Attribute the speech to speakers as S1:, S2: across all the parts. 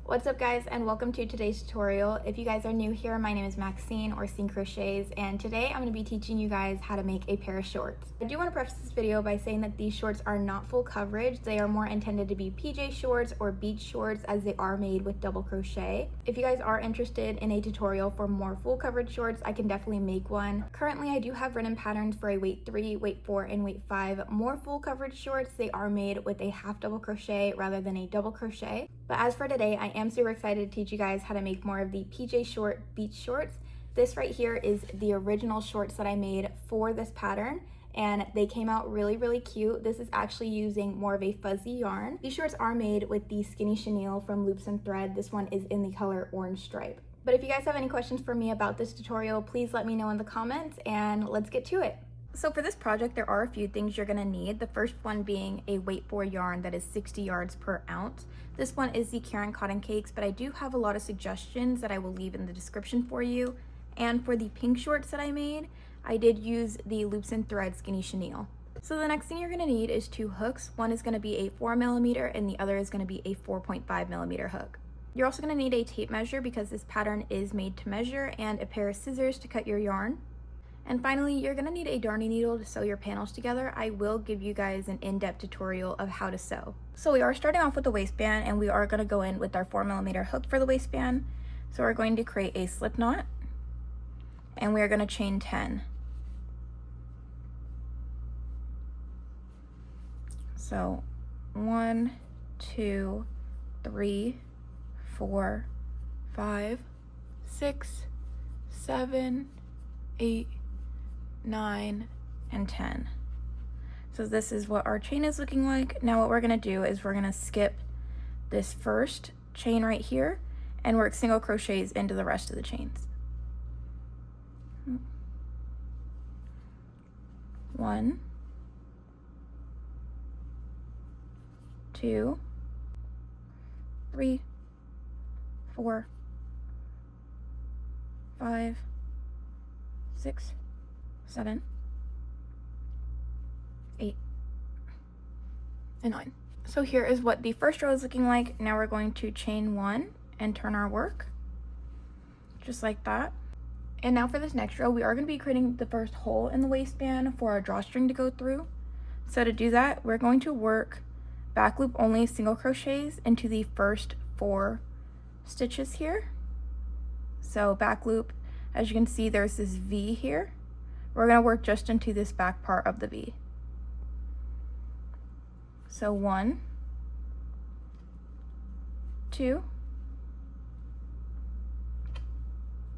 S1: What's up guys, and welcome to today's tutorial. If you guys are new here, my name is Maxine or Scene Crochets, and today I'm going to be teaching you guys how to make a pair of shorts. I do want to preface this video by saying that these shorts are not full coverage. They are more intended to be PJ shorts or beach shorts, as they are made with double crochet. If you guys are interested in a tutorial for more full coverage shorts, I can definitely make one. Currently I do have written patterns for a weight 3, weight 4, and weight 5 more full coverage shorts. They are made with a half double crochet rather than a double crochet. But as for today, I am super excited to teach you guys how to make more of the PJ short beach shorts. This right here is the original shorts that I made for this pattern, and they came out really cute. This is actually using more of a fuzzy yarn. These shorts are made with the skinny chenille from Loops and Thread. This one is in the color Orange Stripe. But if you guys have any questions for me about this tutorial, please let me know in the comments and let's get to it. So for this project, there are a few things you're gonna need. The first one being a weight 4 yarn that is 60 yards per ounce. This one is the Caron Cotton Cakes, but I do have a lot of suggestions that I will leave in the description for you. And for the pink shorts that I made, I did use the Loops and Thread Skinny Chenille. So the next thing you're gonna need is 2 hooks. One is gonna be a 4mm and the other is gonna be a 4.5mm hook. You're also gonna need a tape measure because this pattern is made to measure, and a pair of scissors to cut your yarn. And finally, you're gonna need a darning needle to sew your panels together. I will give you guys an in-depth tutorial of how to sew. So we are starting off with the waistband, and we are gonna go in with our 4mm hook for the waistband. So we're going to create a slip knot, and we are gonna chain 10. So 1, 2, 3, 4, 5, 6, 7, 8, 9, and 10. So this is what our chain is looking like. Now what we're gonna do is we're gonna skip this first chain right here and work single crochets into the rest of the chains. 1, 2, 3, 4, 5, 6, 7, 8, and 9. So here is what the first row is looking like. Now we're going to chain 1 and turn our work just like that. And now for this next row, we are going to be creating the first hole in the waistband for our drawstring to go through. So to do that, we're going to work back loop only single crochets into the first 4 stitches here. So back loop, as you can see, there's this V here. We're going to work just into this back part of the V. So 1, 2,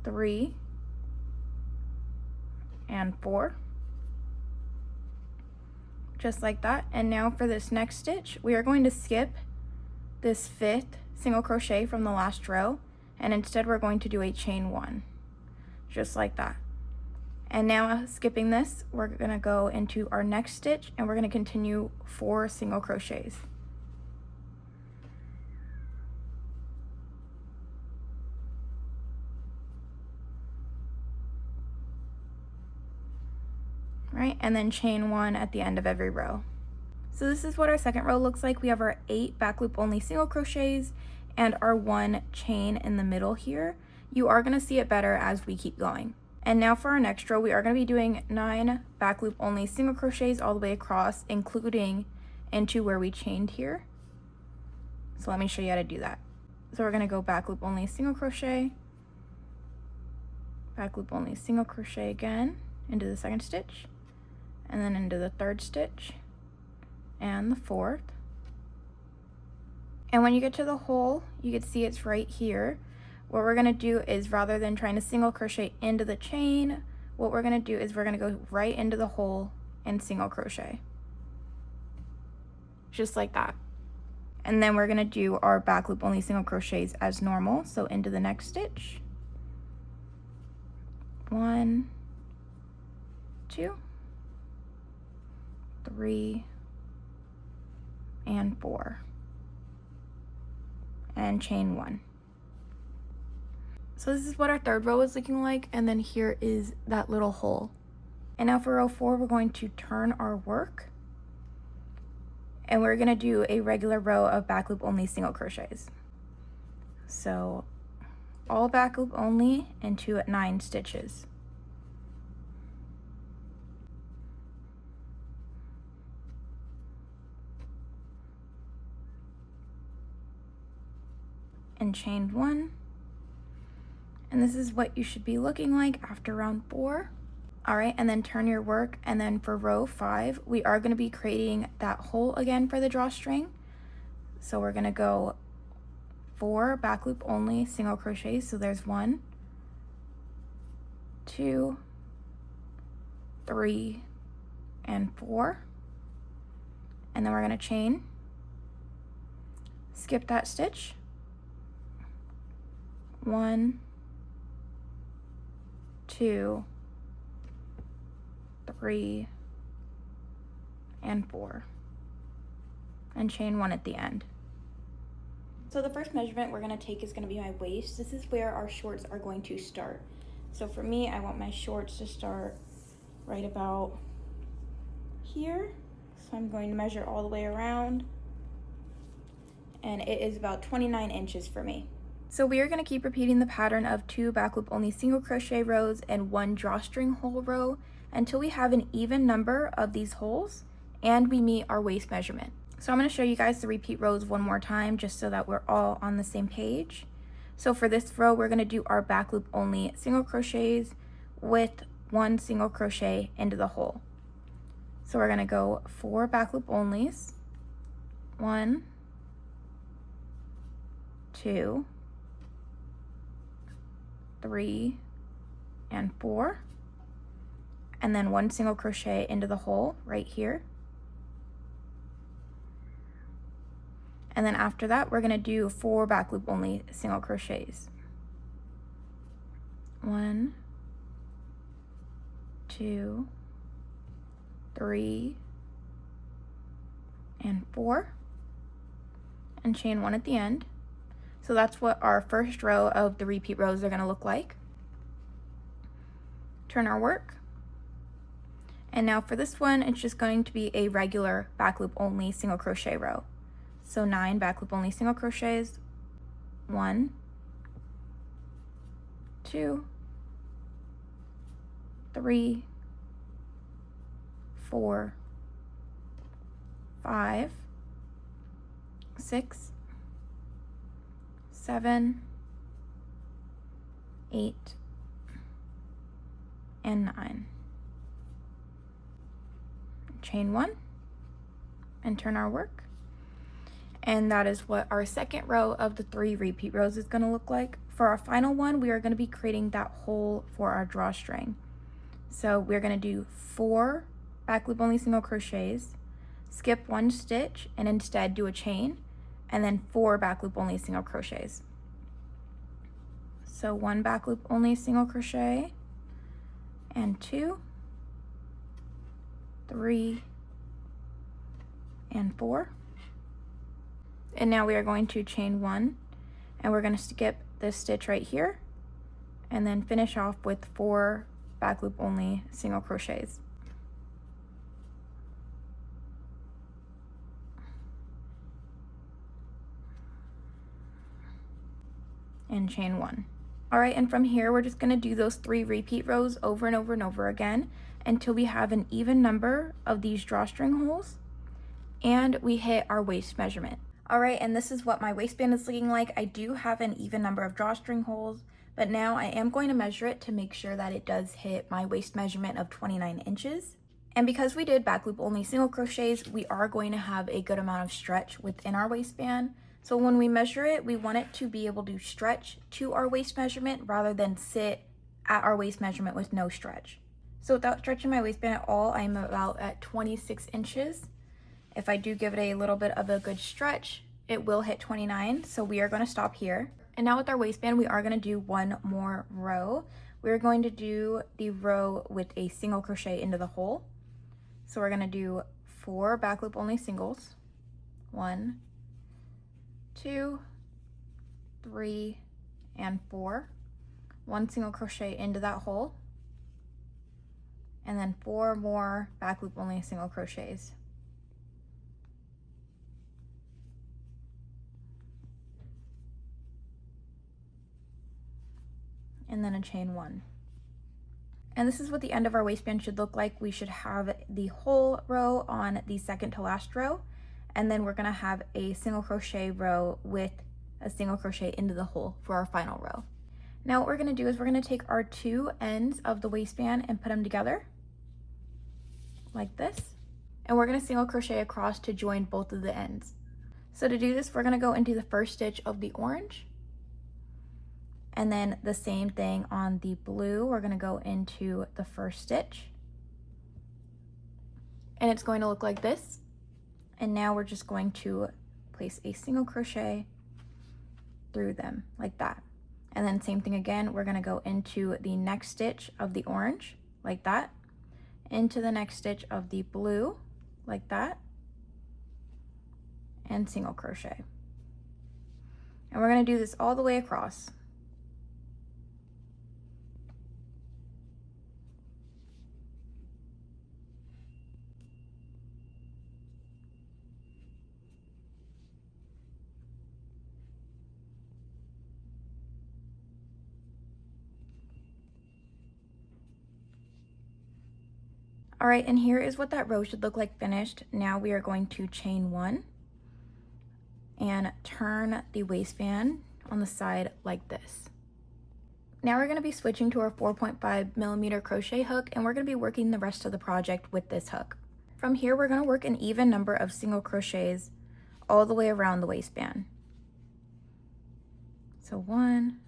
S1: 3, and 4. Just like that. And now for this next stitch, we are going to skip this 5th single crochet from the last row, and instead we're going to do a chain 1, just like that. And now skipping this, we're gonna go into our next stitch and we're gonna continue 4 single crochets. Right, and then chain 1 at the end of every row. So this is what our second row looks like. We have our 8 back loop only single crochets and our 1 chain in the middle here. You are gonna see it better as we keep going. And now for our next row, we are going to be doing 9 back loop only single crochets all the way across, including into where we chained here. So let me show you how to do that. So we're going to go back loop only single crochet, back loop only single crochet again into the second stitch, and then into the third stitch and the fourth. And when you get to the hole, you can see it's right here. What we're gonna do is, rather than trying to single crochet into the chain, what we're gonna do is we're gonna go right into the hole and single crochet. Just like that. And then we're gonna do our back loop only single crochets as normal. So into the next stitch. 1, 2, 3, and 4. And chain 1. So this is what our third row is looking like, and then here is that little hole. And now for row 4, we're going to turn our work and we're gonna do a regular row of back loop only single crochets. So all back loop only into 9 stitches. And chain 1. And this is what you should be looking like after round 4. All right, and then turn your work, and then for row 5, we are going to be creating that hole again for the drawstring. So we're going to go 4 back loop only single crochets. So there's 1, 2, 3, and 4. And then we're going to chain, skip that stitch, 1, 2, 3, and 4, and chain 1 at the end. So the first measurement we're going to take is going to be my waist. This is where our shorts are going to start. So for me, I want my shorts to start right about here. So I'm going to measure all the way around, and it is about 29 inches for me. So we are going to keep repeating the pattern of 2 back loop only single crochet rows and 1 drawstring hole row until we have an even number of these holes and we meet our waist measurement. So I'm going to show you guys the repeat rows one more time just so that we're all on the same page. So for this row, we're going to do our back loop only single crochets with 1 single crochet into the hole. So we're going to go 4 back loop onlys, 1, 2, 3, and 4, and then 1 single crochet into the hole right here. And then after that, we're going to do 4 back loop only single crochets. 1, 2, 3, and 4, and chain 1 at the end. So that's what our first row of the repeat rows are going to look like. Turn our work. And now for this one, it's just going to be a regular back loop only single crochet row. So 9 back loop only single crochets, 1, 2, 3, 4, 5, 6, 7, 8, and 9. Chain 1 and turn our work. And that is what our second row of the 3 repeat rows is going to look like. For our final one, we are going to be creating that hole for our drawstring. So we're going to do 4 back loop only single crochets, skip 1 stitch, and instead do a chain, and then 4 back loop only single crochets. So 1 back loop only single crochet, and 2, 3, and 4. And now we are going to chain 1, and we're going to skip this stitch right here, and then finish off with 4 back loop only single crochets. And chain 1. All right, and from here, we're just going to do those 3 repeat rows over and over and over again until we have an even number of these drawstring holes and we hit our waist measurement. All right, and this is what my waistband is looking like. I do have an even number of drawstring holes, but now I am going to measure it to make sure that it does hit my waist measurement of 29 inches. And because we did back loop only single crochets, we are going to have a good amount of stretch within our waistband. So when we measure it, we want it to be able to stretch to our waist measurement rather than sit at our waist measurement with no stretch. So without stretching my waistband at all, I'm about at 26 inches. If I do give it a little bit of a good stretch, it will hit 29. So we are going to stop here. And now with our waistband, we are going to do one more row. We're going to do the row with a single crochet into the hole. So we're going to do 4 back loop only singles. 1, 2, 3, and 4. 1 single crochet into that hole, and then 4 more back loop only single crochets. and then a chain 1. And this is what the end of our waistband should look like. We should have the whole row on the second to last row, and then we're gonna have a single crochet row with a single crochet into the hole for our final row. Now what we're gonna do is we're gonna take our 2 ends of the waistband and put them together like this, and we're gonna single crochet across to join both of the ends. So to do this, we're gonna go into the first stitch of the orange, and then the same thing on the blue. We're gonna go into the first stitch, and it's going to look like this. And now we're just going to place a single crochet through them like that. And then same thing again, we're gonna go into the next stitch of the orange like that, into the next stitch of the blue like that, and single crochet. And we're gonna do this all the way across. All right, and here is what that row should look like finished. Now we are going to chain 1 and turn the waistband on the side like this. Now we're gonna be switching to our 4.5mm crochet hook, and we're gonna be working the rest of the project with this hook. From here, we're gonna work an even number of single crochets all the way around the waistband. So 1,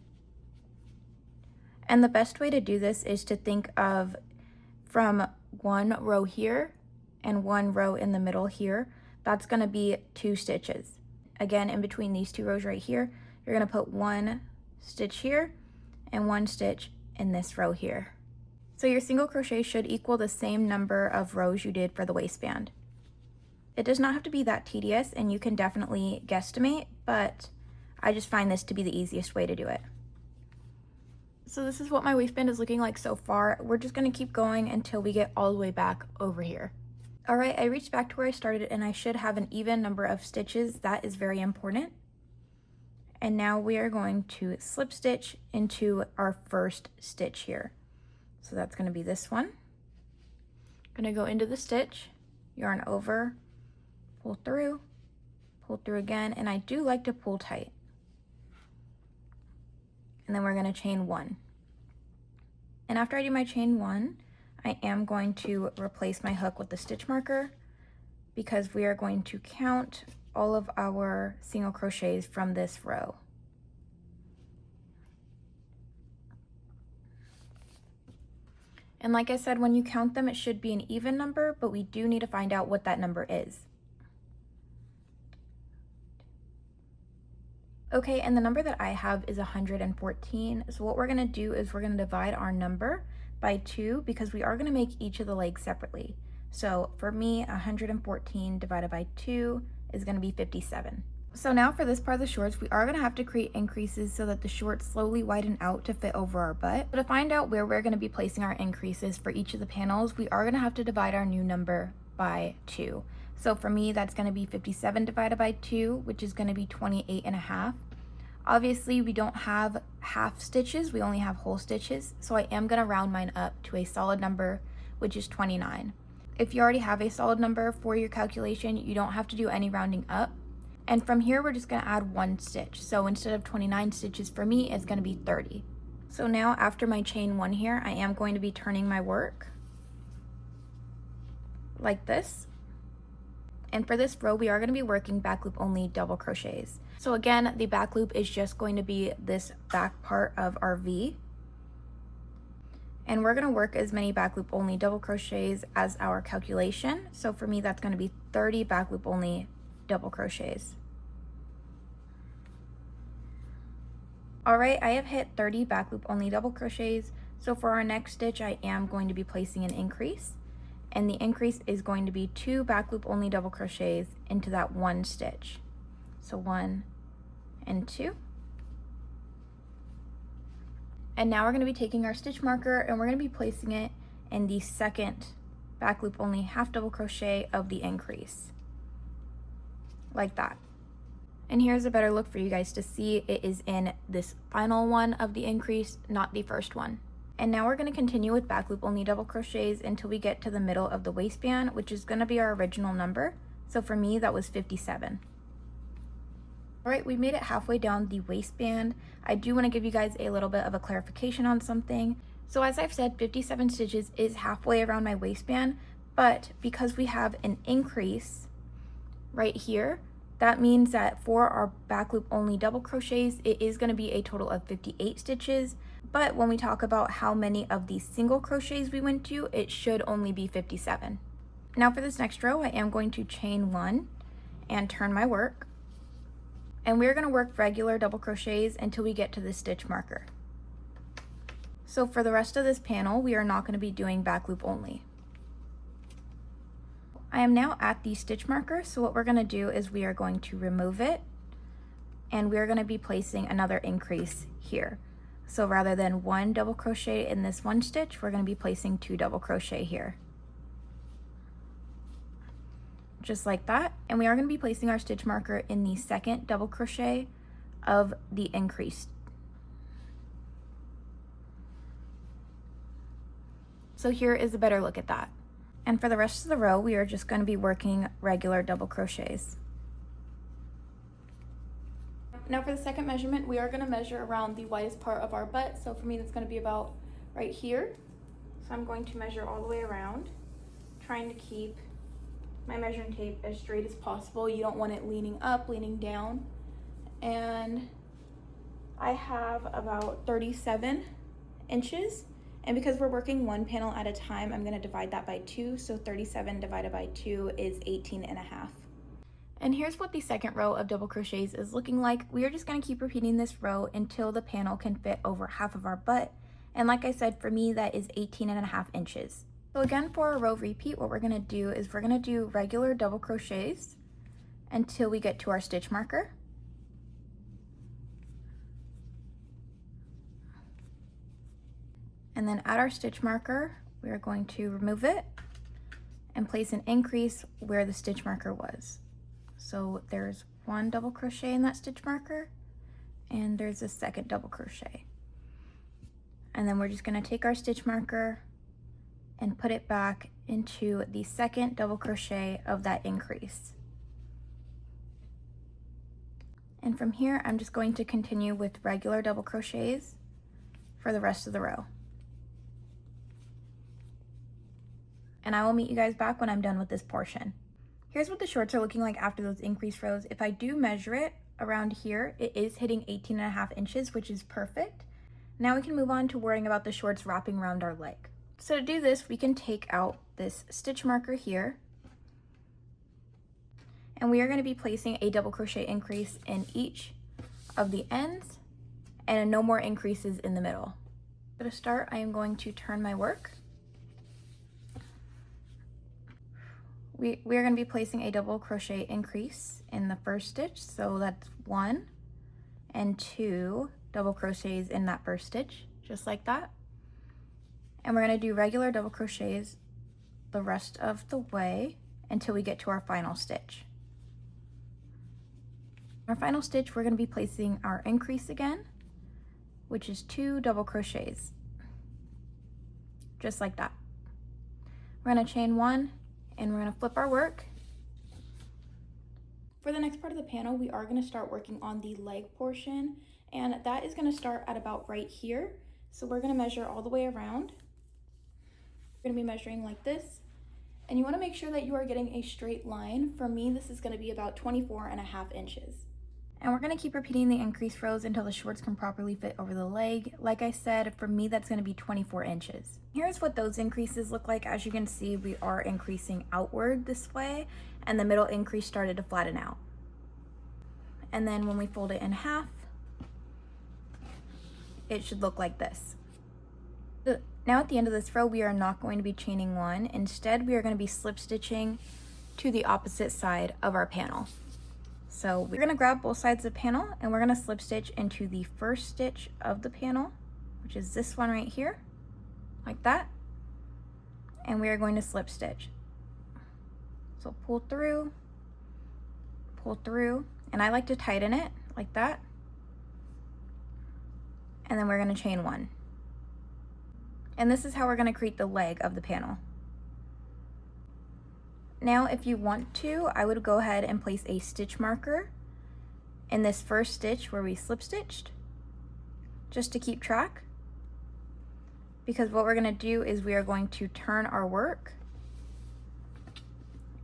S1: and the best way to do this is to think of from 1 row here and 1 row in the middle here. That's gonna be 2 stitches. Again, in between these 2 rows right here, you're gonna put 1 stitch here and 1 stitch in this row here. So your single crochet should equal the same number of rows you did for the waistband. It does not have to be that tedious, and you can definitely guesstimate, but I just find this to be the easiest way to do it. So this is what my waistband is looking like so far. We're just gonna keep going until we get all the way back over here. All right, I reached back to where I started, and I should have an even number of stitches. That is very important. And now we are going to slip stitch into our first stitch here. So that's gonna be this one. Gonna go into the stitch, yarn over, pull through again, and I do like to pull tight. And then we're gonna chain 1. And after I do my chain 1, I am going to replace my hook with the stitch marker, because we are going to count all of our single crochets from this row. And like I said, when you count them, it should be an even number, but we do need to find out what that number is. Okay, and the number that I have is 114. So what we're gonna do is we're gonna divide our number by 2, because we are gonna make each of the legs separately. So for me, 114 divided by 2 is gonna be 57. So now for this part of the shorts, we are gonna have to create increases so that the shorts slowly widen out to fit over our butt. So to find out where we're gonna be placing our increases for each of the panels, we are gonna have to divide our new number by 2. So for me, that's gonna be 57 divided by 2, which is gonna be 28.5. Obviously, we don't have half stitches, we only have whole stitches, so I am gonna round mine up to a solid number, which is 29. If you already have a solid number for your calculation, you don't have to do any rounding up. And from here, we're just gonna add 1 stitch. So instead of 29 stitches for me, it's gonna be 30. So now after my chain 1 here, I am going to be turning my work like this. And for this row, we are gonna be working back loop only double crochets. So again, the back loop is just going to be this back part of our V. And we're gonna work as many back loop only double crochets as our calculation. So for me, that's gonna be 30 back loop only double crochets. All right, I have hit 30 back loop only double crochets. So for our next stitch, I am going to be placing an increase. And the increase is going to be 2 back loop only double crochets into that 1 stitch. So 1 and 2. And now we're going to be taking our stitch marker and we're going to be placing it in the second back loop only half double crochet of the increase, like that. And here's a better look for you guys to see it is in this final one of the increase, not the first one. And now we're going to continue with back loop only double crochets until we get to the middle of the waistband, which is going to be our original number. So for me, that was 57. All right, we made it halfway down the waistband. I do want to give you guys a little bit of a clarification on something. So as I've said, 57 stitches is halfway around my waistband, but because we have an increase right here, that means that for our back loop only double crochets, it is going to be a total of 58 stitches. But when we talk about how many of these single crochets we went to, it should only be 57. Now for this next row, I am going to chain 1 and turn my work. And we're going to work regular double crochets until we get to the stitch marker. So for the rest of this panel, we are not going to be doing back loop only. I am now at the stitch marker, so what we're going to do is we are going to remove it, and we're going to be placing another increase here. So rather than 1 double crochet in this one stitch, we're going to be placing 2 double crochet here. Just like that. And we are going to be placing our stitch marker in the second double crochet of the increase. So here is a better look at that. And for the rest of the row, we are just going to be working regular double crochets. Now for the second measurement, we are going to measure around the widest part of our butt. So for me, that's going to be about right here. So I'm going to measure all the way around, trying to keep my measuring tape as straight as possible. You don't want it leaning up, leaning down. And I have about 37 inches. And because we're working one panel at a time, I'm going to divide that by 2. So 37 divided by 2 is 18.5. And here's what the second row of double crochets is looking like. We are just going to keep repeating this row until the panel can fit over half of our butt. And like I said, for me, that is 18.5 inches. So again, for a row repeat, what we're going to do is we're going to do regular double crochets until we get to our stitch marker. And then at our stitch marker, we are going to remove it and place an increase where the stitch marker was. So there's 1 double crochet in that stitch marker, and there's a second double crochet. And then we're just going to take our stitch marker and put it back into the second double crochet of that increase. And from here, I'm just going to continue with regular double crochets for the rest of the row. And I will meet you guys back when I'm done with this portion. Here's what the shorts are looking like after those increased rows. If I do measure it around here, it is hitting 18.5 inches, which is perfect. Now we can move on to worrying about the shorts wrapping around our leg. So to do this, we can take out this stitch marker here, and we are going to be placing a double crochet increase in each of the ends and no more increases in the middle. So to start, I am going to turn my work. We are going to be placing a double crochet increase in the first stitch, so that's 1 and 2 double crochets in that first stitch, just like that. And we're going to do regular double crochets the rest of the way until we get to our final stitch. Our final stitch, we're going to be placing our increase again, which is 2 double crochets, just like that. We're going to chain 1 and we're going to flip our work. For the next part of the panel, we are going to start working on the leg portion, and that is going to start at about right here. So we're going to measure all the way around. We're going to be measuring like this, and you want to make sure that you are getting a straight line. For me, this is going to be about 24.5 inches. And we're going to keep repeating the increase rows until the shorts can properly fit over the leg. Like I said, for me, that's going to be 24 inches. Here's what those increases look like. As you can see, we are increasing outward this way, and the middle increase started to flatten out. And then when we fold it in half, it should look like this. Now at the end of this row, we are not going to be chaining 1. Instead, we are going to be slip stitching to the opposite side of our panel. So we're going to grab both sides of the panel and we're going to slip stitch into the first stitch of the panel, which is this one right here, like that. And we are going to slip stitch. So pull through, And I like to tighten it like that. And then we're gonna chain 1. And this is how we're gonna create the leg of the panel. Now, if you want to, I would go ahead and place a stitch marker in this first stitch where we slip stitched, just to keep track. Because what we're gonna do is we are going to turn our work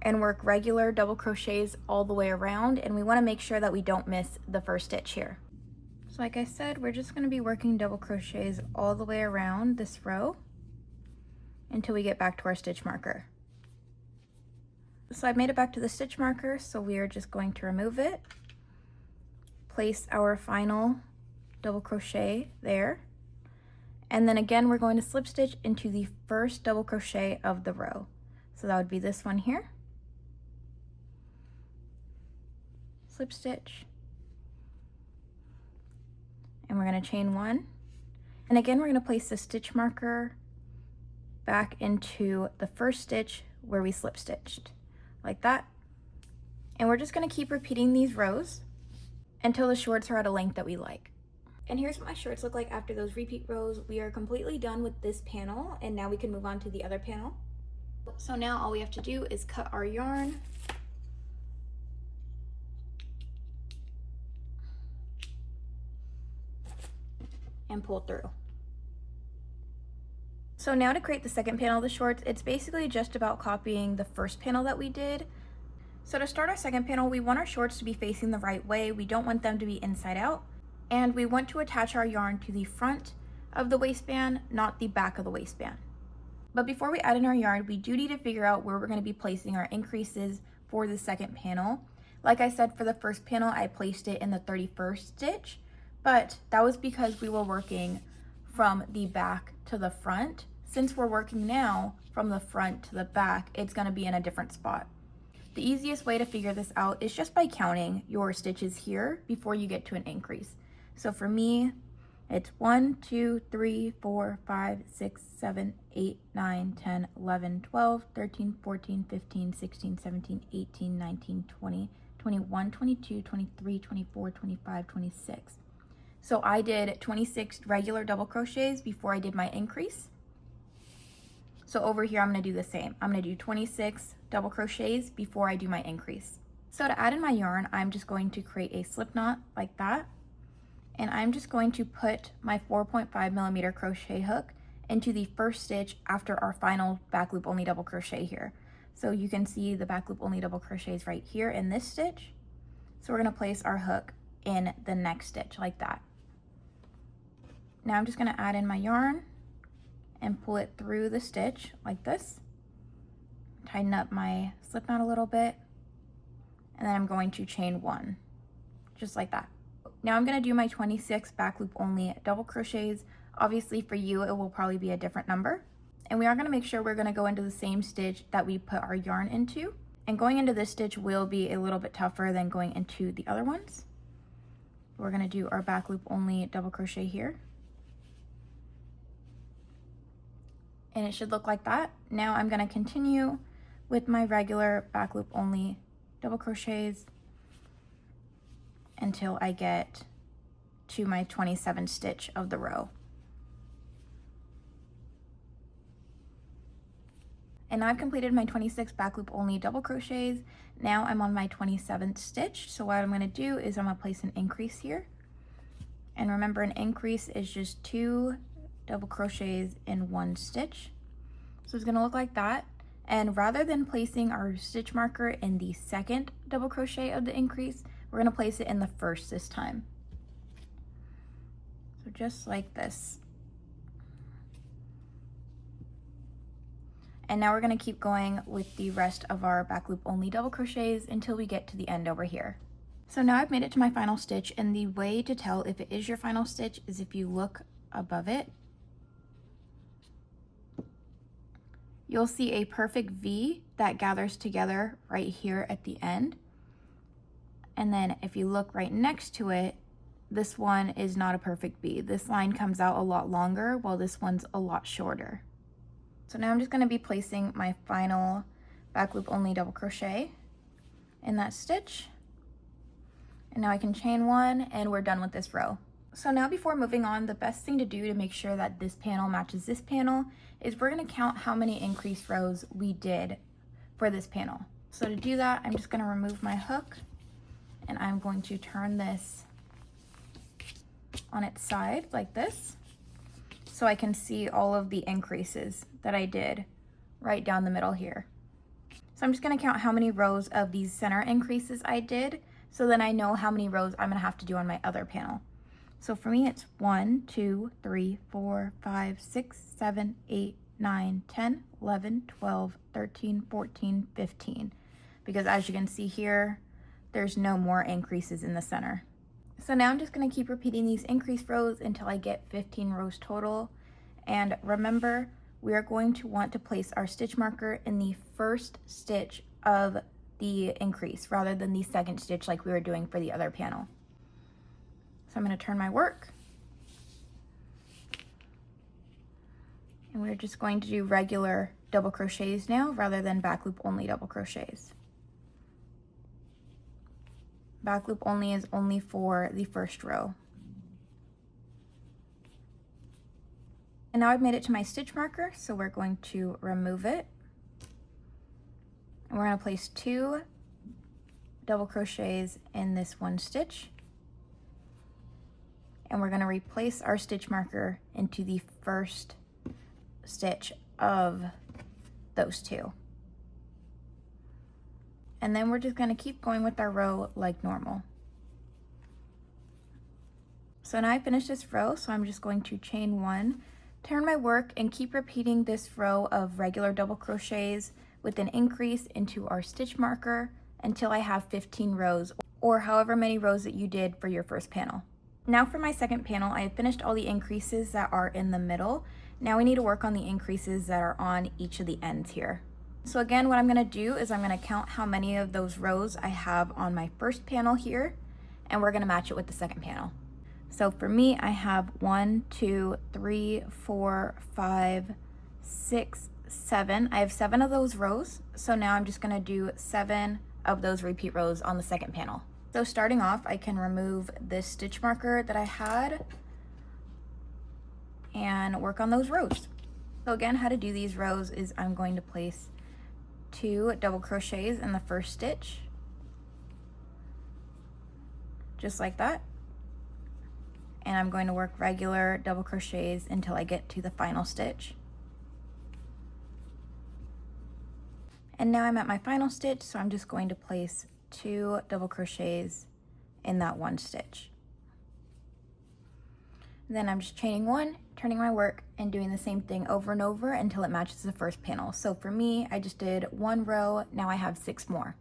S1: and work regular double crochets all the way around, and we wanna make sure that we don't miss the first stitch here. So like I said, we're just gonna be working double crochets all the way around this row until we get back to our stitch marker. So I've made it back to the stitch marker, so we are just going to remove it, place our final double crochet there, and then again we're going to slip stitch into the first double crochet of the row. So that would be this one here. Slip stitch, and we're going to chain 1, and again we're going to place the stitch marker back into the first stitch where we slip stitched, like that. And we're just going to keep repeating these rows until the shorts are at a length that we like. And here's what my shorts look like after those repeat rows. We are completely done with this panel, and now we can move on to the other panel. So now all we have to do is cut our yarn and pull through. So now to create the second panel of the shorts, it's basically just about copying the first panel that we did. So to start our second panel, we want our shorts to be facing the right way. We don't want them to be inside out. And we want to attach our yarn to the front of the waistband, not the back of the waistband. But before we add in our yarn, we do need to figure out where we're going to be placing our increases for the second panel. Like I said, for the first panel, I placed it in the 31st stitch, but that was because we were working from the back to the front. Since we're working now from the front to the back, it's going to be in a different spot. The easiest way to figure this out is just by counting your stitches here before you get to an increase. So for me, it's 1, 2, 3, 4, 5, 6, 7, 8, 9, 10, 11, 12, 13, 14, 15, 16, 17, 18, 19, 20, 21, 22, 23, 24, 25, 26. So I did 26 regular double crochets before I did my increase. So over here, I'm gonna do the same. I'm gonna do 26 double crochets before I do my increase. So to add in my yarn, I'm just going to create a slip knot like that. And I'm just going to put my 4.5mm crochet hook into the first stitch after our final back loop only double crochet here. So you can see the back loop only double crochets right here in this stitch. So we're gonna place our hook in the next stitch like that. Now I'm just gonna add in my yarn and pull it through the stitch like this. Tighten up my slip knot a little bit, and then I'm going to chain 1, just like that. Now I'm gonna do my 26 back loop only double crochets. Obviously for you, it will probably be a different number. And we are gonna make sure we're gonna go into the same stitch that we put our yarn into. And going into this stitch will be a little bit tougher than going into the other ones. We're gonna do our back loop only double crochet here. And it should look like that. Now I'm gonna continue with my regular back loop only double crochets until I get to my 27th stitch of the row. And I've completed my 26 back loop only double crochets. Now I'm on my 27th stitch. So what I'm gonna do is I'm gonna place an increase here. And remember, an increase is just 2 double crochets in 1 stitch. So it's gonna look like that. And rather than placing our stitch marker in the second double crochet of the increase, we're gonna place it in the first this time. So just like this. And now we're gonna keep going with the rest of our back loop only double crochets until we get to the end over here. So now I've made it to my final stitch, and the way to tell if it is your final stitch is if you look above it. You'll see a perfect V that gathers together right here at the end. And then if you look right next to it, this one is not a perfect V. This line comes out a lot longer while this one's a lot shorter. So now I'm just gonna be placing my final back loop only double crochet in that stitch. And now I can chain one and we're done with this row. So now before moving on, the best thing to do to make sure that this panel matches this panel is we're gonna count how many increased rows we did for this panel. So to do that, I'm just gonna remove my hook and I'm going to turn this on its side like this so I can see all of the increases that I did right down the middle here. So I'm just gonna count how many rows of these center increases I did, so then I know how many rows I'm gonna have to do on my other panel. So for me, it's 1, 2, 3, 4, 5, 6, 7, 8, 9, 10, 11, 12, 13, 14, 15. Because as you can see here, there's no more increases in the center. So now I'm just gonna keep repeating these increase rows until I get 15 rows total. And remember, we are going to want to place our stitch marker in the first stitch of the increase rather than the second stitch like we were doing for the other panel. So I'm going to turn my work and we're just going to do regular double crochets now rather than back loop only double crochets. Back loop only is only for the first row. And now I've made it to my stitch marker, so we're going to remove it. And we're going to place 2 double crochets in this one stitch. And we're going to replace our stitch marker into the first stitch of those 2. And then we're just going to keep going with our row like normal. So now I finished this row, so I'm just going to chain 1, turn my work, and keep repeating this row of regular double crochets with an increase into our stitch marker until I have 15 rows, or however many rows that you did for your first panel. Now for my second panel, I have finished all the increases that are in the middle. Now we need to work on the increases that are on each of the ends here. So again, what I'm going to do is I'm going to count how many of those rows I have on my first panel here, and we're going to match it with the second panel. So for me, I have 1, 2, 3, 4, 5, 6, 7. I have 7 of those rows. So now I'm just going to do 7 of those repeat rows on the second panel. So starting off, I can remove this stitch marker that I had and work on those rows. So again, how to do these rows is I'm going to place 2 double crochets in the first stitch, just like that. And I'm going to work regular double crochets until I get to the final stitch. And now I'm at my final stitch, so I'm just going to place 2 double crochets in that one stitch. Then I'm just chaining 1, turning my work, and doing the same thing over and over until it matches the first panel. So for me, I just did 1 row, now I have 6 more.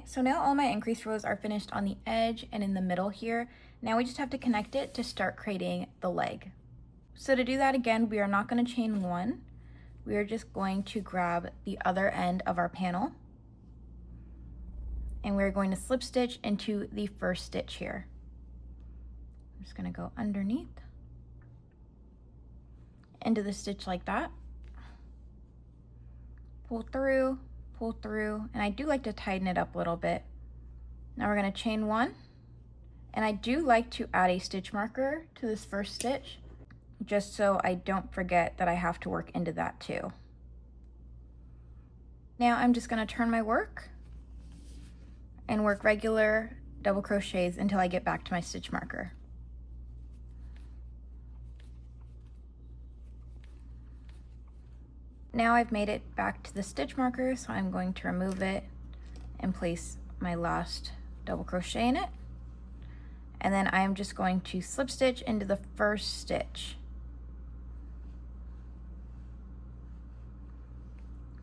S1: So now all my increased rows are finished on the edge and in the middle here. Now we just have to connect it to start creating the leg. So to do that, again, we are not going to chain 1. We are just going to grab the other end of our panel, and we're going to slip stitch into the first stitch here. I'm just going to go underneath into the stitch like that, pull through, and I do like to tighten it up a little bit. Now we're going to chain 1, and I do like to add a stitch marker to this first stitch just so I don't forget that I have to work into that too. Now I'm just going to turn my work and work regular double crochets until I get back to my stitch marker. Now I've made it back to the stitch marker, so I'm going to remove it and place my last double crochet in it. And then I am just going to slip stitch into the first stitch.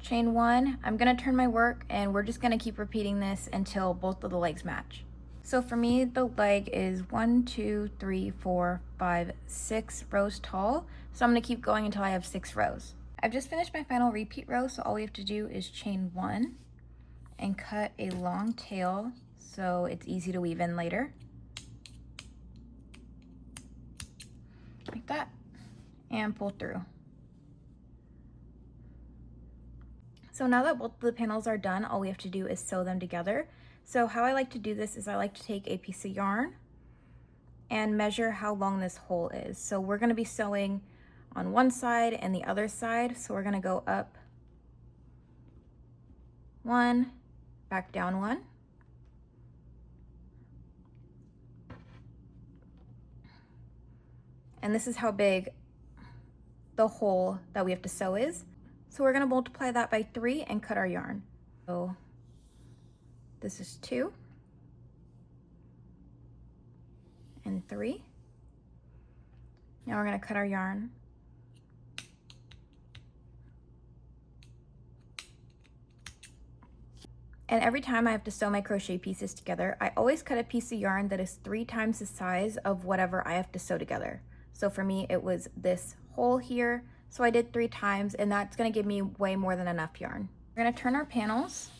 S1: Chain 1, I'm going to turn my work, and we're just going to keep repeating this until both of the legs match. So for me, the leg is 1, 2, 3, 4, 5, 6 rows tall. So I'm going to keep going until I have 6 rows. I've just finished my final repeat row, so all we have to do is chain 1 and cut a long tail so it's easy to weave in later. Like that, and pull through. So now that both of the panels are done, all we have to do is sew them together. So how I like to do this is I like to take a piece of yarn and measure how long this hole is. So we're gonna be sewing on one side and the other side. So we're gonna go up 1, back down 1. And this is how big the hole that we have to sew is. So we're gonna multiply that by 3 and cut our yarn. So this is 2 and 3. Now we're gonna cut our yarn. And every time I have to sew my crochet pieces together, I always cut a piece of yarn that is 3 times the size of whatever I have to sew together. So for me, it was this hole here. So I did 3 times, and that's gonna give me way more than enough yarn. We're gonna turn our panels.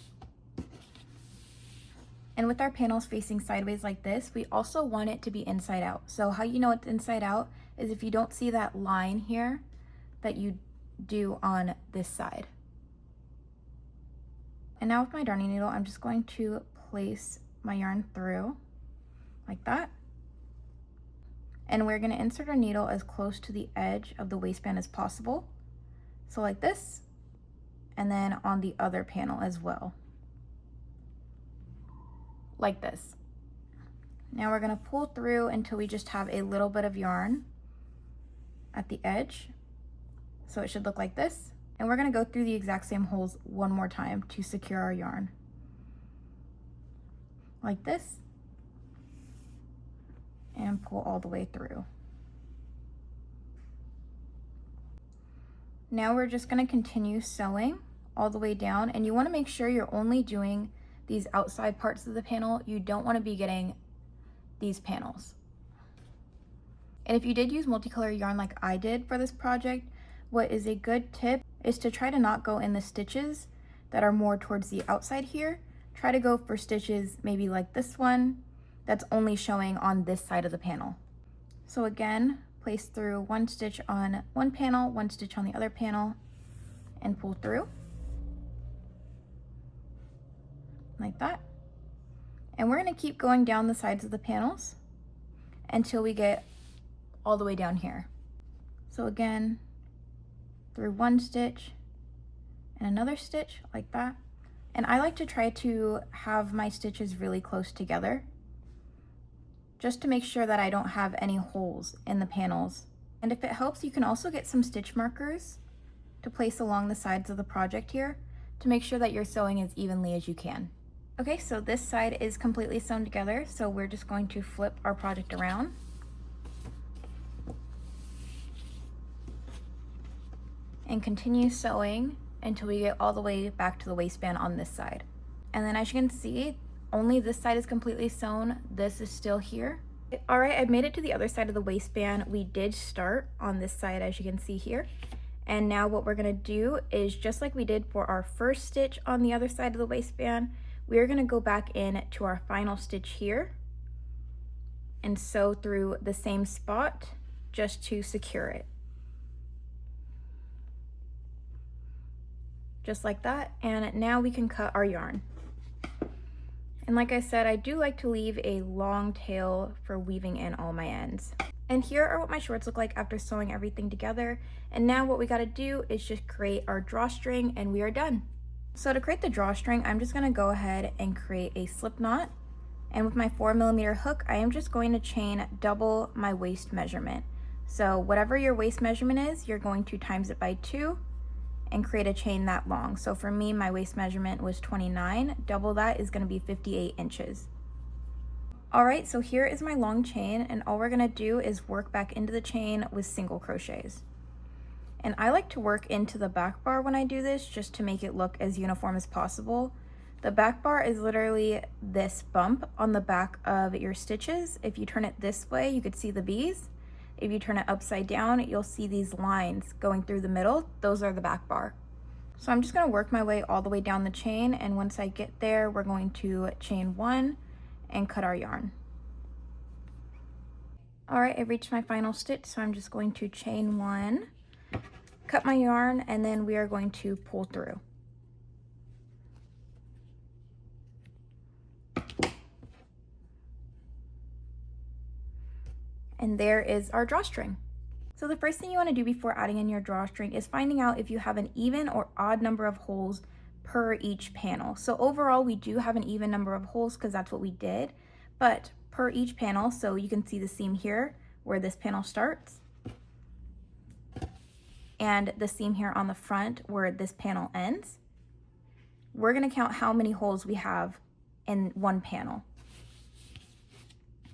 S1: And with our panels facing sideways like this, we also want it to be inside out. So how you know it's inside out is if you don't see that line here that you do on this side. And now with my darning needle, I'm just going to place my yarn through like that. And we're gonna insert our needle as close to the edge of the waistband as possible. So like this, and then on the other panel as well. Like this. Now we're gonna pull through until we just have a little bit of yarn at the edge. So it should look like this. And we're gonna go through the exact same holes one more time to secure our yarn. Like this. And pull all the way through. Now we're just gonna continue sewing all the way down, and you wanna make sure you're only doing these outside parts of the panel. You don't wanna be getting these panels. And if you did use multicolored yarn like I did for this project, what is a good tip is to try to not go in the stitches that are more towards the outside here. Try to go for stitches maybe like this one that's only showing on this side of the panel. So again, place through 1 stitch on one panel, 1 stitch on the other panel, and pull through like that. And we're gonna keep going down the sides of the panels until we get all the way down here. So again, through 1 stitch and another stitch like that. And I like to try to have my stitches really close together just to make sure that I don't have any holes in the panels. And if it helps, you can also get some stitch markers to place along the sides of the project here to make sure that you're sewing as evenly as you can. Okay, so this side is completely sewn together, so we're just going to flip our project around. And continue sewing until we get all the way back to the waistband on this side. And then as you can see, only this side is completely sewn. This is still here. All right, I've made it to the other side of the waistband. We did start on this side, as you can see here. And now what we're gonna do is just like we did for our first stitch on the other side of the waistband, we're gonna go back in to our final stitch here and sew through the same spot just to secure it. Just like that, and now we can cut our yarn. And like I said, I do like to leave a long tail for weaving in all my ends. And here are what my shorts look like after sewing everything together. And now what we gotta do is just create our drawstring and we are done. So to create the drawstring, I'm just gonna go ahead and create a slip knot. And with my 4mm hook, I am just going to chain double my waist measurement. So whatever your waist measurement is, you're going to times it by 2 and create a chain that long. So for me, my waist measurement was 29. Double that is gonna be 58 inches. All right, so here is my long chain, and all we're gonna do is work back into the chain with single crochets. And I like to work into the back bar when I do this, just to make it look as uniform as possible. The back bar is literally this bump on the back of your stitches. If you turn it this way, you could see the bees. If you turn it upside down, you'll see these lines going through the middle. Those are the back bar. So I'm just gonna work my way all the way down the chain, and once I get there, we're going to chain 1 and cut our yarn. All right, I reached my final stitch, so I'm just going to chain 1, cut my yarn, and then we are going to pull through. And there is our drawstring. So the first thing you want to do before adding in your drawstring is finding out if you have an even or odd number of holes per each panel. So overall we do have an even number of holes because that's what we did, but per each panel, so you can see the seam here where this panel starts and the seam here on the front where this panel ends. We're going to count how many holes we have in one panel.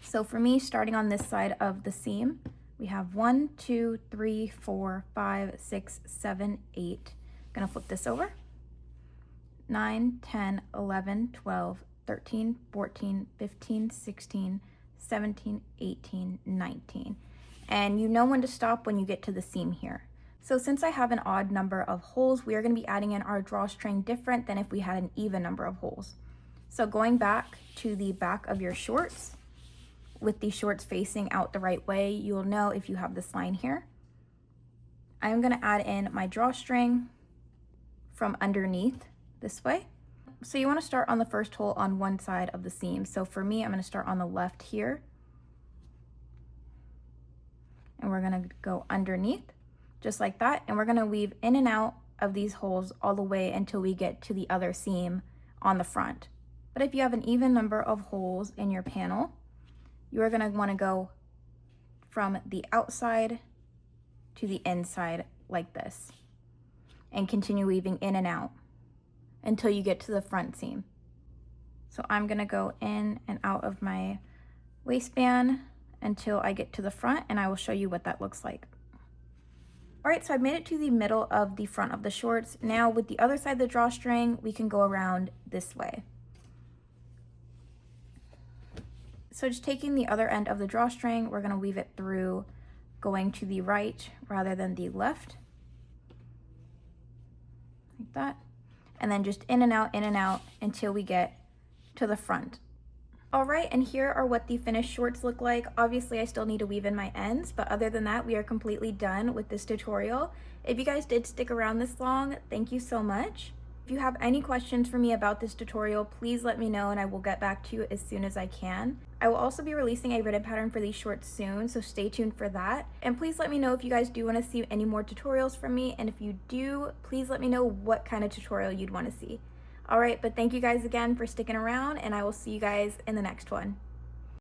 S1: So for me, starting on this side of the seam, we have 1, 2, 3, 4, 5, 6, 7, 8. I'm gonna flip this over. 9, 10, 11, 12, 13, 14, 15, 16, 17, 18, 19. And you know when to stop when you get to the seam here. So since I have an odd number of holes, we are gonna be adding in our drawstring different than if we had an even number of holes. So going back to the back of your shorts, with the shorts facing out the right way, you'll know if you have this line here. I'm gonna add in my drawstring from underneath this way. So you wanna start on the first hole on one side of the seam. So for me, I'm gonna start on the left here. And we're gonna go underneath, just like that. And we're gonna weave in and out of these holes all the way until we get to the other seam on the front. But if you have an even number of holes in your panel, you're gonna wanna go from the outside to the inside like this and continue weaving in and out until you get to the front seam. So I'm gonna go in and out of my waistband until I get to the front, and I will show you what that looks like. All right, so I've made it to the middle of the front of the shorts. Now with the other side of the drawstring, we can go around this way. So just taking the other end of the drawstring, we're gonna weave it through, going to the right rather than the left, like that. And then just in and out until we get to the front. All right, and here are what the finished shorts look like. Obviously, I still need to weave in my ends, but other than that, we are completely done with this tutorial. If you guys did stick around this long, thank you so much. If you have any questions for me about this tutorial, please let me know and I will get back to you as soon as I can. I will also be releasing a ribbon pattern for these shorts soon, so stay tuned for that. And please let me know if you guys do want to see any more tutorials from me, and if you do, please let me know what kind of tutorial you'd want to see. All right, but thank you guys again for sticking around, and I will see you guys in the next one.